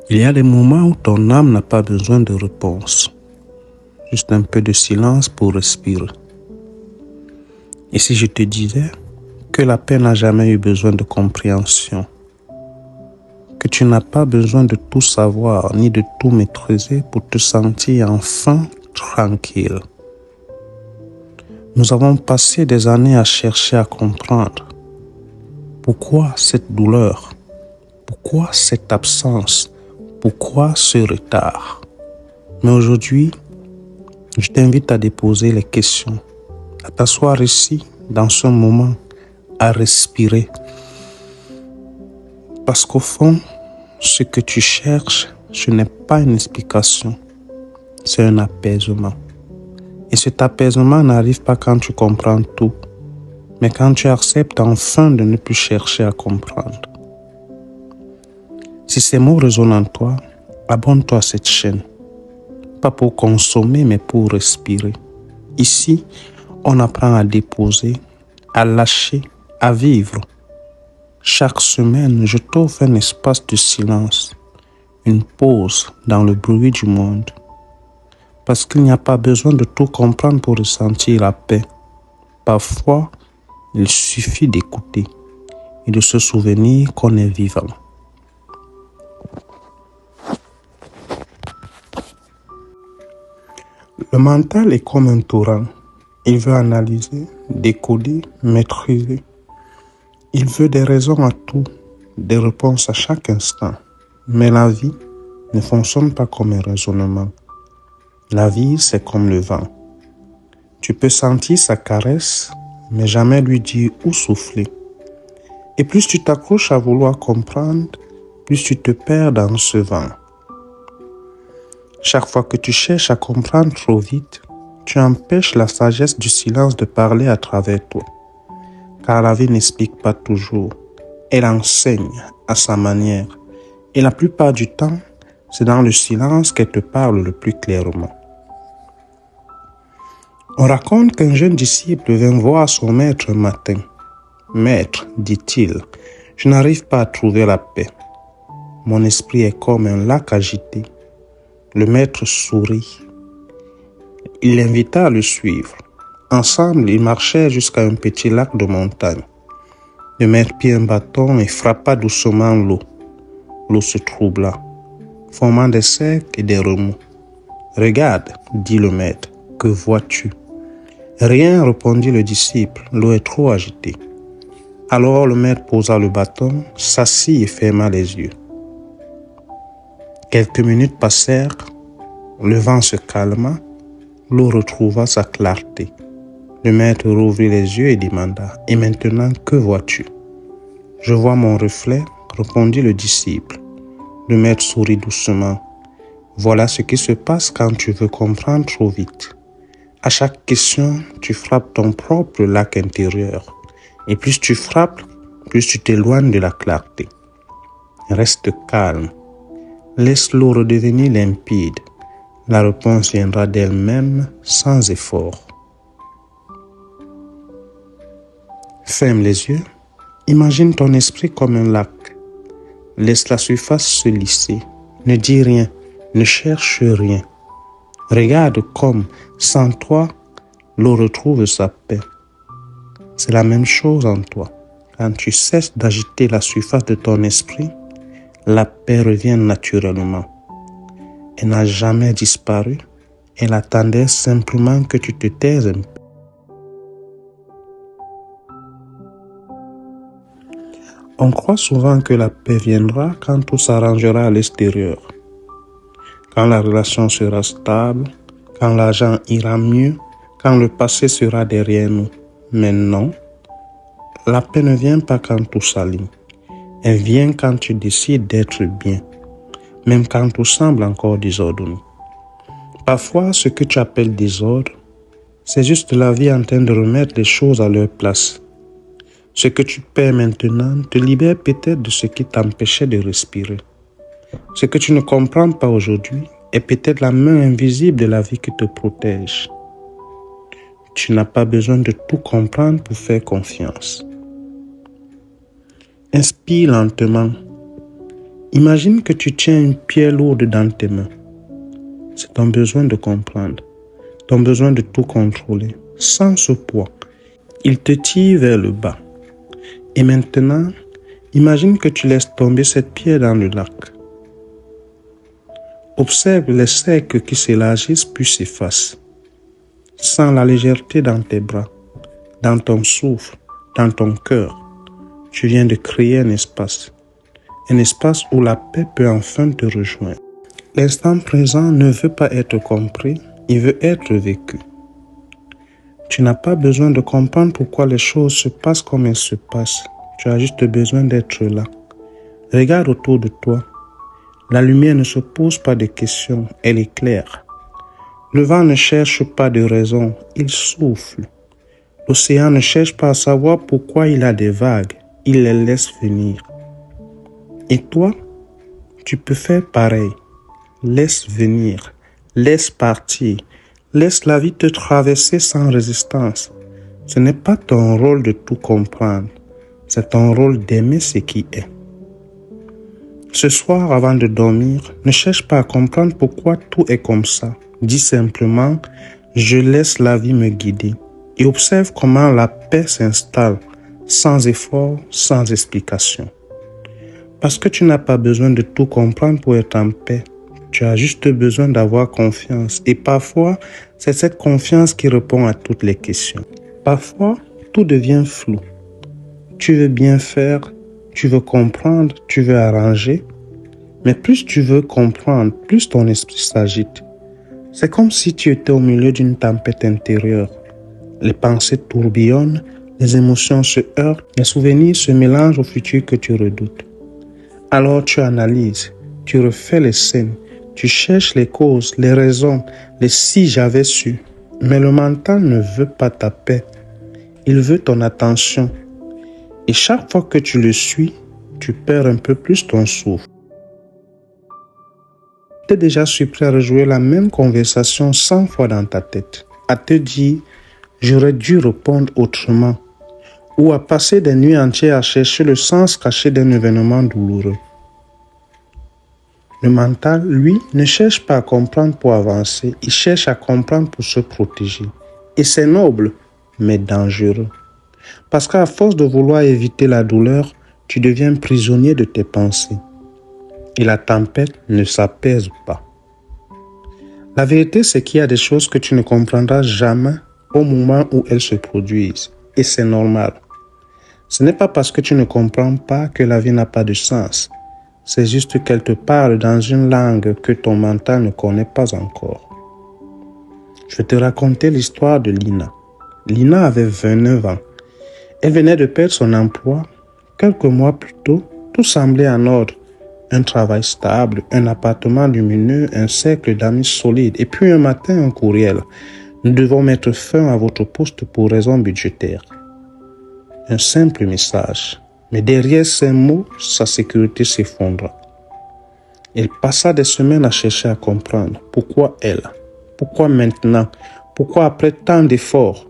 Il y a des moments où ton âme n'a pas besoin de réponse, juste un peu de silence pour respirer. Et si je te disais que la paix n'a jamais eu besoin de compréhension, que tu n'as pas besoin de tout savoir ni de tout maîtriser pour te sentir enfin tranquille. Nous avons passé des années à chercher à comprendre pourquoi cette douleur, pourquoi cette absence, pourquoi ce retard. Mais aujourd'hui, je t'invite à déposer les questions, à t'asseoir ici, dans ce moment, à respirer. Parce qu'au fond, ce que tu cherches, ce n'est pas une explication, c'est un apaisement. Et cet apaisement n'arrive pas quand tu comprends tout, mais quand tu acceptes enfin de ne plus chercher à comprendre. Si ces mots résonnent en toi, abonne-toi à cette chaîne. Pas pour consommer, mais pour respirer. Ici, on apprend à déposer, à lâcher, à vivre. Chaque semaine, je t'offre un espace de silence, une pause dans le bruit du monde. Parce qu'il n'y a pas besoin de tout comprendre pour ressentir la paix. Parfois, il suffit d'écouter et de se souvenir qu'on est vivant. Le mental est comme un torrent. Il veut analyser, décoder, maîtriser. Il veut des raisons à tout, des réponses à chaque instant. Mais la vie ne fonctionne pas comme un raisonnement. La vie, c'est comme le vent. Tu peux sentir sa caresse, mais jamais lui dire où souffler. Et plus tu t'accroches à vouloir comprendre, plus tu te perds dans ce vent. Chaque fois que tu cherches à comprendre trop vite, tu empêches la sagesse du silence de parler à travers toi. Car la vie n'explique pas toujours. Elle enseigne à sa manière. Et la plupart du temps, c'est dans le silence qu'elle te parle le plus clairement. On raconte qu'un jeune disciple vint voir son maître un matin. « Maître, dit-il, je n'arrive pas à trouver la paix. Mon esprit est comme un lac agité. » Le maître sourit. Il l'invita à le suivre. Ensemble, ils marchèrent jusqu'à un petit lac de montagne. Le maître prit un bâton et frappa doucement l'eau. L'eau se troubla, formant des cercles et des remous. « Regarde, dit le maître, que vois-tu » ? Rien, répondit le disciple, l'eau est trop agitée. Alors le maître posa le bâton, s'assit et ferma les yeux. Quelques minutes passèrent, le vent se calma, l'eau retrouva sa clarté. Le maître rouvrit les yeux et demanda « Et maintenant, que vois-tu » ? « Je vois mon reflet, répondit le disciple. Le maître sourit doucement. Voilà ce qui se passe quand tu veux comprendre trop vite. À chaque question, tu frappes ton propre lac intérieur. Et plus tu frappes, plus tu t'éloignes de la clarté. Reste calme. Laisse l'eau redevenir limpide. La réponse viendra d'elle-même sans effort. Ferme les yeux. Imagine ton esprit comme un lac. Laisse la surface se lisser. Ne dis rien. Ne cherche rien. Regarde comme, sans toi, l'eau retrouve sa paix. C'est la même chose en toi. Quand tu cesses d'agiter la surface de ton esprit, la paix revient naturellement. Elle n'a jamais disparu. Elle attendait simplement que tu te taises un peu. On croit souvent que la paix viendra quand tout s'arrangera à l'extérieur. Quand la relation sera stable, quand l'argent ira mieux, quand le passé sera derrière nous. Mais non, la paix ne vient pas quand tout s'aligne. Elle vient quand tu décides d'être bien, même quand tout semble encore désordonné. Parfois, ce que tu appelles désordre, c'est juste la vie en train de remettre les choses à leur place. Ce que tu perds maintenant te libère peut-être de ce qui t'empêchait de respirer. Ce que tu ne comprends pas aujourd'hui est peut-être la main invisible de la vie qui te protège. Tu n'as pas besoin de tout comprendre pour faire confiance. Inspire lentement. Imagine que tu tiens une pierre lourde dans tes mains. C'est ton besoin de comprendre, ton besoin de tout contrôler. Sans ce poids, il te tire vers le bas. Et maintenant, imagine que tu laisses tomber cette pierre dans le lac. Observe les cercles qui s'élargissent puis s'effacent. Sens la légèreté dans tes bras, dans ton souffle, dans ton cœur. Tu viens de créer un espace où la paix peut enfin te rejoindre. L'instant présent ne veut pas être compris, il veut être vécu. Tu n'as pas besoin de comprendre pourquoi les choses se passent comme elles se passent. Tu as juste besoin d'être là. Regarde autour de toi. La lumière ne se pose pas de questions, elle éclaire. Le vent ne cherche pas de raison, il souffle. L'océan ne cherche pas à savoir pourquoi il a des vagues, il les laisse venir. Et toi, tu peux faire pareil. Laisse venir, laisse partir, laisse la vie te traverser sans résistance. Ce n'est pas ton rôle de tout comprendre, c'est ton rôle d'aimer ce qui est. Ce soir, avant de dormir, ne cherche pas à comprendre pourquoi tout est comme ça. Dis simplement, je laisse la vie me guider et observe comment la paix s'installe, sans effort, sans explication. Parce que tu n'as pas besoin de tout comprendre pour être en paix. Tu as juste besoin d'avoir confiance. Et parfois, c'est cette confiance qui répond à toutes les questions. Parfois, tout devient flou. Tu veux bien faire, tu veux comprendre, tu veux arranger. Mais plus tu veux comprendre, plus ton esprit s'agite. C'est comme si tu étais au milieu d'une tempête intérieure. Les pensées tourbillonnent, les émotions se heurtent, les souvenirs se mélangent au futur que tu redoutes. Alors tu analyses, tu refais les scènes, tu cherches les causes, les raisons, les si j'avais su. Mais le mental ne veut pas ta paix, il veut ton attention. Et chaque fois que tu le suis, tu perds un peu plus ton souffle. Tu es déjà prêt à rejouer la même conversation 100 fois dans ta tête, à te dire « j'aurais dû répondre autrement » ou à passer des nuits entières à chercher le sens caché d'un événement douloureux. Le mental, lui, ne cherche pas à comprendre pour avancer, il cherche à comprendre pour se protéger. Et c'est noble, mais dangereux. Parce qu'à force de vouloir éviter la douleur, tu deviens prisonnier de tes pensées. Et la tempête ne s'apaise pas. La vérité, c'est qu'il y a des choses que tu ne comprendras jamais au moment où elles se produisent. Et c'est normal. Ce n'est pas parce que tu ne comprends pas que la vie n'a pas de sens. C'est juste qu'elle te parle dans une langue que ton mental ne connaît pas encore. Je vais te raconter l'histoire de Lina. Lina avait 29 ans. Elle venait de perdre son emploi. Quelques mois plus tôt, tout semblait en ordre. Un travail stable, un appartement lumineux, un cercle d'amis solides. Et puis un matin, un courriel. Nous devons mettre fin à votre poste pour raisons budgétaires. Un simple message. Mais derrière ces mots, sa sécurité s'effondra. Elle passa des semaines à chercher à comprendre pourquoi elle, pourquoi maintenant, pourquoi après tant d'efforts.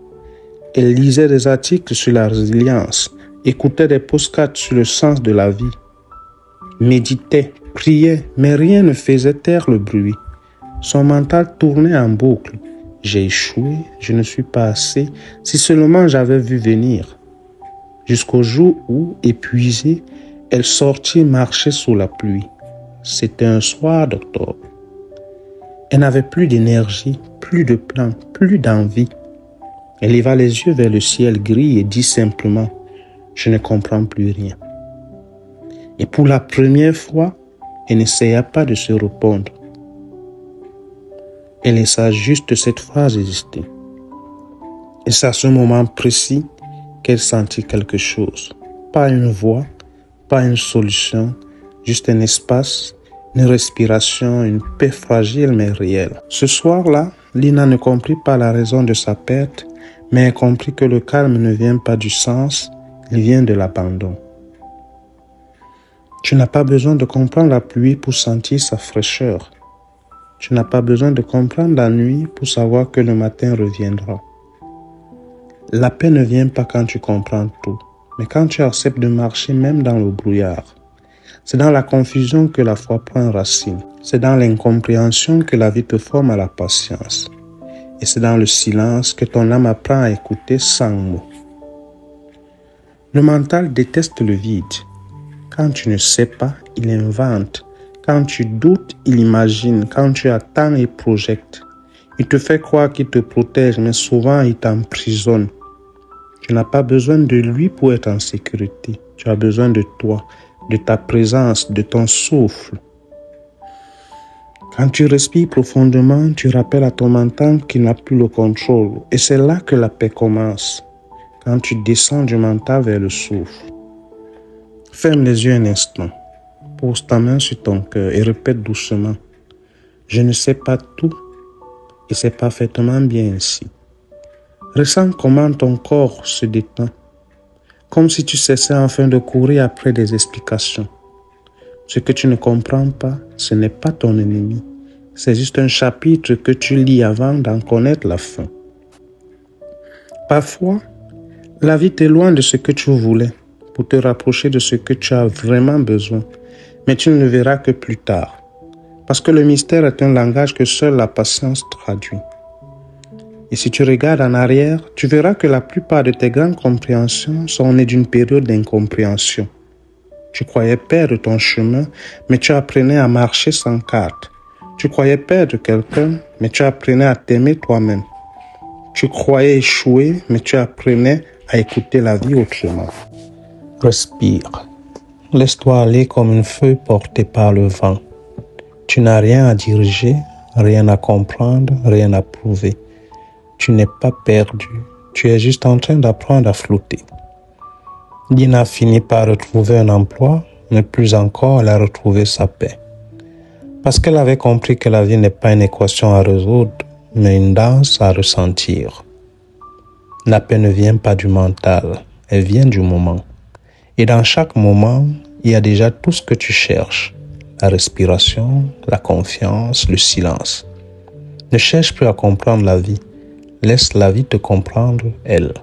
Elle lisait des articles sur la résilience, écoutait des postcards sur le sens de la vie, méditait, priait, mais rien ne faisait taire le bruit. Son mental tournait en boucle. J'ai échoué, je ne suis pas assez, si seulement j'avais vu venir. Jusqu'au jour où, épuisée, elle sortit marcher sous la pluie. C'était un soir d'octobre. Elle n'avait plus d'énergie, plus de plan, plus d'envie. Elle leva les yeux vers le ciel gris et dit simplement « Je ne comprends plus rien ». Et pour la première fois, elle n'essaya pas de se répondre. Elle laissa juste cette phrase exister. Et c'est à ce moment précis qu'elle sentit quelque chose. Pas une voix, pas une solution, juste un espace, une respiration, une paix fragile mais réelle. Ce soir-là, Lina ne comprit pas la raison de sa perte, mais elle comprit que le calme ne vient pas du sens, il vient de l'abandon. Tu n'as pas besoin de comprendre la pluie pour sentir sa fraîcheur. Tu n'as pas besoin de comprendre la nuit pour savoir que le matin reviendra. La paix ne vient pas quand tu comprends tout, mais quand tu acceptes de marcher même dans le brouillard. C'est dans la confusion que la foi prend racine. C'est dans l'incompréhension que la vie te forme à la patience. Et c'est dans le silence que ton âme apprend à écouter sans mots. Le mental déteste le vide. Quand tu ne sais pas, il invente. Quand tu doutes, il imagine. Quand tu attends, il projette. Il te fait croire qu'il te protège, mais souvent il t'emprisonne. Tu n'as pas besoin de lui pour être en sécurité. Tu as besoin de toi, de ta présence, de ton souffle. Quand tu respires profondément, tu rappelles à ton mental qu'il n'a plus le contrôle. Et c'est là que la paix commence. Quand tu descends du mental vers le souffle. Ferme les yeux un instant. Pose ta main sur ton cœur et répète doucement. Je ne sais pas tout et c'est parfaitement bien ainsi. Ressens comment ton corps se détend. Comme si tu cessais enfin de courir après des explications. Ce que tu ne comprends pas, ce n'est pas ton ennemi. C'est juste un chapitre que tu lis avant d'en connaître la fin. Parfois, la vie t'éloigne de ce que tu voulais pour te rapprocher de ce que tu as vraiment besoin. Mais tu ne le verras que plus tard. Parce que le mystère est un langage que seule la patience traduit. Et si tu regardes en arrière, tu verras que la plupart de tes grandes compréhensions sont nées d'une période d'incompréhension. Tu croyais perdre ton chemin, mais tu apprenais à marcher sans carte. Tu croyais perdre quelqu'un, mais tu apprenais à t'aimer toi-même. Tu croyais échouer, mais tu apprenais à écouter la vie autrement. Respire. Laisse-toi aller comme une feuille portée par le vent. Tu n'as rien à diriger, rien à comprendre, rien à prouver. Tu n'es pas perdu, tu es juste en train d'apprendre à flotter. Dina finit par retrouver un emploi, mais plus encore, elle a retrouvé sa paix. Parce qu'elle avait compris que la vie n'est pas une équation à résoudre, mais une danse à ressentir. La paix ne vient pas du mental, elle vient du moment. Et dans chaque moment, il y a déjà tout ce que tu cherches. La respiration, la confiance, le silence. Ne cherche plus à comprendre la vie. Laisse la vie te comprendre, elle.